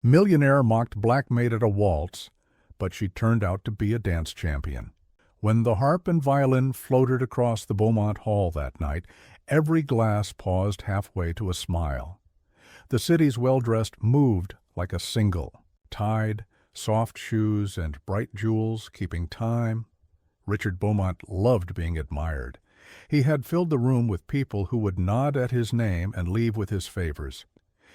Millionaire mocked Black Maid at a waltz, but she turned out to be a dance champion. When the harp and violin floated across the Beaumont Hall that night, every glass paused halfway to a smile. The city's well-dressed moved like a single. Tide, soft shoes, and bright jewels keeping time. Richard Beaumont loved being admired. He had filled the room with people who would nod at his name and leave with his favors.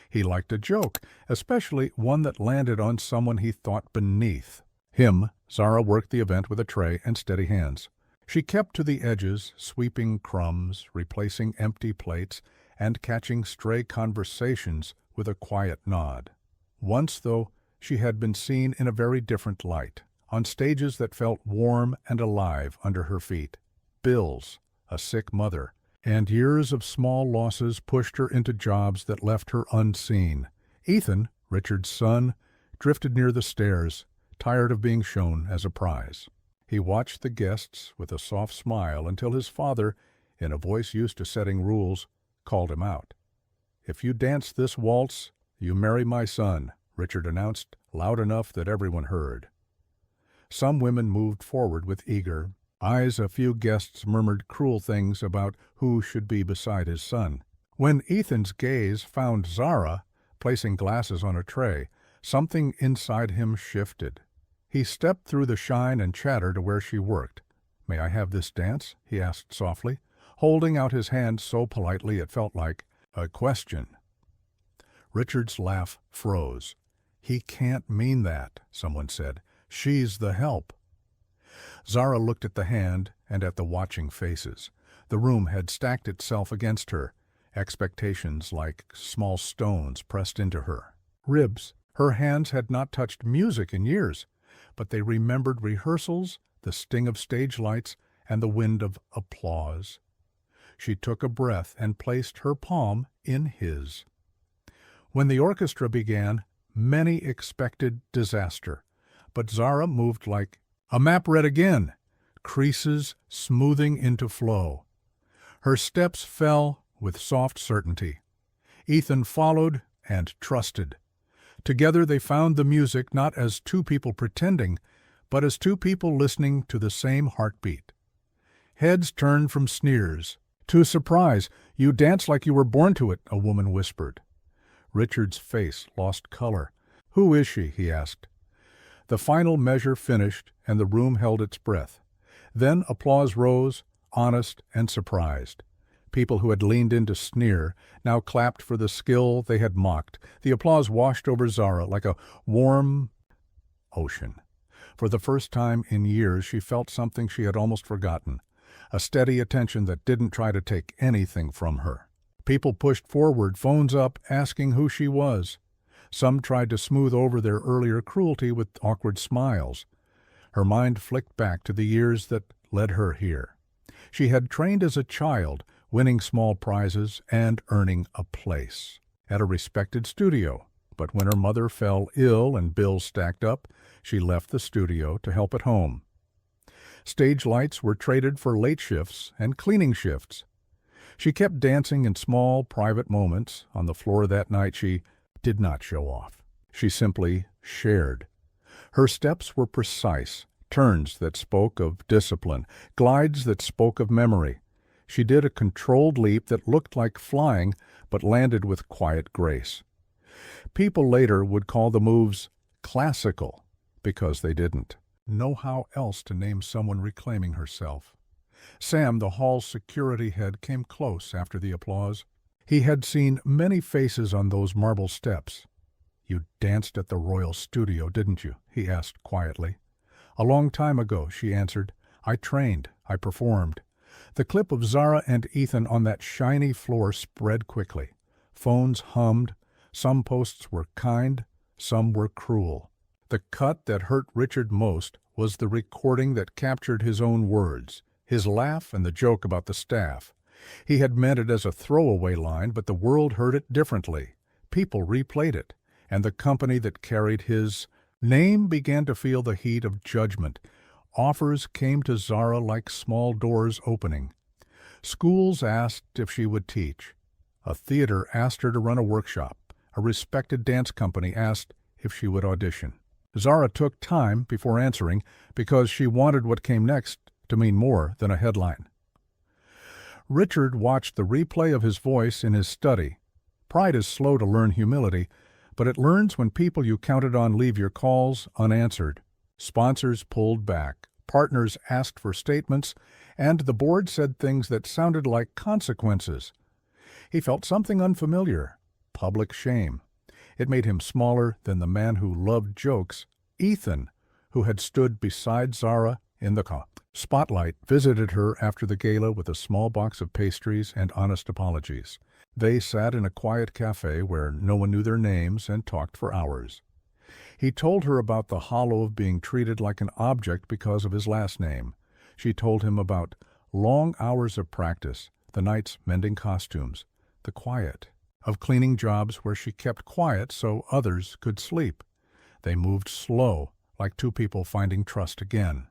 He liked a joke, especially one that landed on someone he thought beneath him. Zara worked the event with a tray and steady hands. She kept to the edges, sweeping crumbs, replacing empty plates, and catching stray conversations with a quiet nod. Once, though, she had been seen in a very different light, on stages that felt warm and alive under her feet. Bills, a sick mother, and years of small losses pushed her into jobs that left her unseen. Ethan, Richard's son, drifted near the stairs, tired of being shown as a prize. He watched the guests with a soft smile until his father, in a voice used to setting rules, called him out. "If you dance this waltz, you marry my son," Richard announced, loud enough that everyone heard. Some women moved forward with eager eyes. A few guests murmured cruel things about who should be beside his son. When Ethan's gaze found Zara, placing glasses on a tray, something inside him shifted. He stepped through the shine and chatter to where she worked. "May I have this dance?" he asked softly, holding out his hand so politely it felt like a question. Richard's laugh froze. "He can't mean that," someone said. "She's the help." Zara looked at the hand and at the watching faces. The room had stacked itself against her, expectations like small stones pressed into her ribs. Her hands had not touched music in years, but they remembered rehearsals, the sting of stage lights, and the wind of applause. She took a breath and placed her palm in his. When the orchestra began, many expected disaster, but Zara moved like a map read again, creases smoothing into flow. Her steps fell with soft certainty. Ethan followed and trusted. Together they found the music not as two people pretending, but as two people listening to the same heartbeat. Heads turned from sneers to surprise. "You dance like you were born to it," a woman whispered. Richard's face lost color. "Who is she?" he asked. The final measure finished, and the room held its breath. Then applause rose, honest and surprised. People who had leaned in to sneer now clapped for the skill they had mocked. The applause washed over Zara like a warm ocean. For the first time in years she felt something she had almost forgotten, a steady attention that didn't try to take anything from her. People pushed forward, phones up, asking who she was. Some tried to smooth over their earlier cruelty with awkward smiles. Her mind flicked back to the years that led her here. She had trained as a child, winning small prizes and earning a place at a respected studio. But when her mother fell ill and bills stacked up, she left the studio to help at home. Stage lights were traded for late shifts and cleaning shifts. She kept dancing in small, private moments. On the floor that night she did not show off. She simply shared. Her steps were precise, turns that spoke of discipline, glides that spoke of memory. She did a controlled leap that looked like flying, but landed with quiet grace. People later would call the moves classical, because they didn't know how else to name someone reclaiming herself. Sam, the hall's security head, came close after the applause. He had seen many faces on those marble steps. "You danced at the Royal Studio, didn't you?" he asked quietly. "A long time ago," she answered. "I trained, I performed." The clip of Zara and Ethan on that shiny floor spread quickly. Phones hummed. Some posts were kind, some were cruel. The cut that hurt Richard most was the recording that captured his own words, his laugh and the joke about the staff. He had meant it as a throwaway line, but the world heard it differently. People replayed it, and the company that carried his name began to feel the heat of judgment. Offers came to Zara like small doors opening. Schools asked if she would teach. A theater asked her to run a workshop. A respected dance company asked if she would audition. Zara took time before answering because she wanted what came next to mean more than a headline. Richard watched the replay of his voice in his study. Pride is slow to learn humility, but it learns when people you counted on leave your calls unanswered. Sponsors pulled back, partners asked for statements, and the board said things that sounded like consequences. He felt something unfamiliar, public shame. It made him smaller than the man who loved jokes. Ethan, who had stood beside Zara in the spotlight, visited her after the gala with a small box of pastries and honest apologies. They sat in a quiet cafe where no one knew their names and talked for hours. He told her about the hollow of being treated like an object because of his last name. She told him about long hours of practice, the nights mending costumes, the quiet of cleaning jobs where she kept quiet so others could sleep. They moved slow, like two people finding trust again.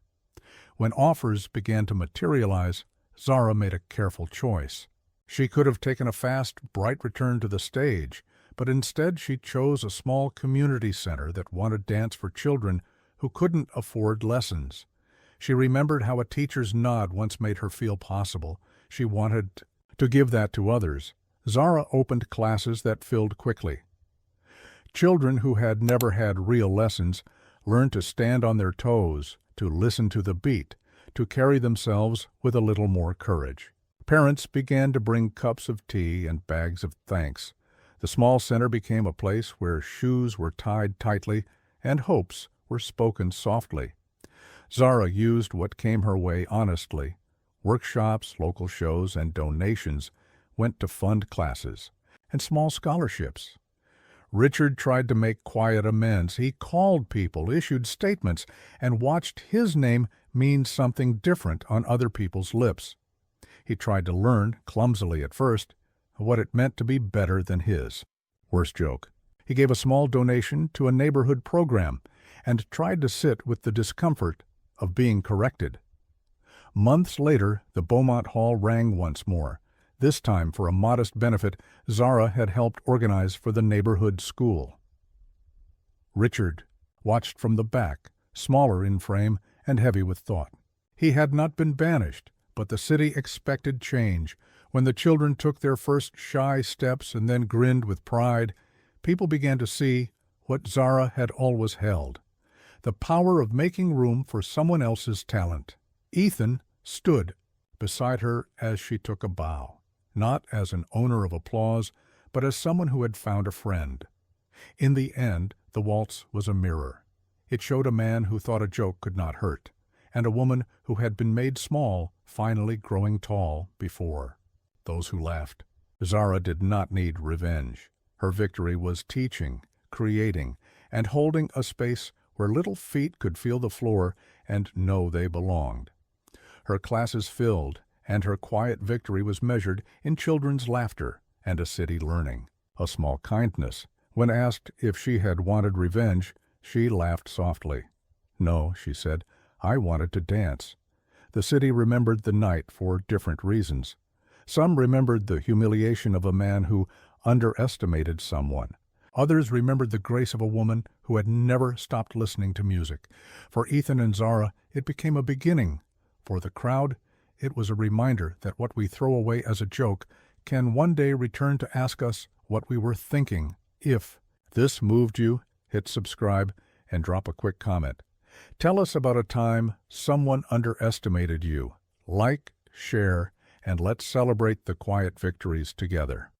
When offers began to materialize, Zara made a careful choice. She could have taken a fast, bright return to the stage, but instead she chose a small community center that wanted dance for children who couldn't afford lessons. She remembered how a teacher's nod once made her feel possible. She wanted to give that to others. Zara opened classes that filled quickly. Children who had never had real lessons learned to stand on their toes, to listen to the beat, to carry themselves with a little more courage. Parents began to bring cups of tea and bags of thanks. The small center became a place where shoes were tied tightly and hopes were spoken softly. Zara used what came her way honestly. Workshops, local shows, and donations went to fund classes and small scholarships. Richard tried to make quiet amends. He called people, issued statements, and watched his name mean something different on other people's lips. He tried to learn, clumsily at first, what it meant to be better than his. Worst joke. He gave a small donation to a neighborhood program and tried to sit with the discomfort of being corrected. Months later, the Beaumont Hall rang once more. This time, for a modest benefit Zara had helped organize for the neighborhood school. Richard watched from the back, smaller in frame and heavy with thought. He had not been banished, but the city expected change. When the children took their first shy steps and then grinned with pride, people began to see what Zara had always held: the power of making room for someone else's talent. Ethan stood beside her as she took a bow, not as an owner of applause, but as someone who had found a friend. In the end, the waltz was a mirror. It showed a man who thought a joke could not hurt, and a woman who had been made small finally growing tall before those who laughed. Zara did not need revenge. Her victory was teaching, creating, and holding a space where little feet could feel the floor and know they belonged. Her classes filled, and her quiet victory was measured in children's laughter and a city learning. A small kindness. When asked if she had wanted revenge, she laughed softly. "No," she said, "I wanted to dance." The city remembered the night for different reasons. Some remembered the humiliation of a man who underestimated someone. Others remembered the grace of a woman who had never stopped listening to music. For Ethan and Zara, it became a beginning. For the crowd, it was a reminder that what we throw away as a joke can one day return to ask us what we were thinking. If this moved you, hit subscribe and drop a quick comment. Tell us about a time someone underestimated you. Like, share, and let's celebrate the quiet victories together.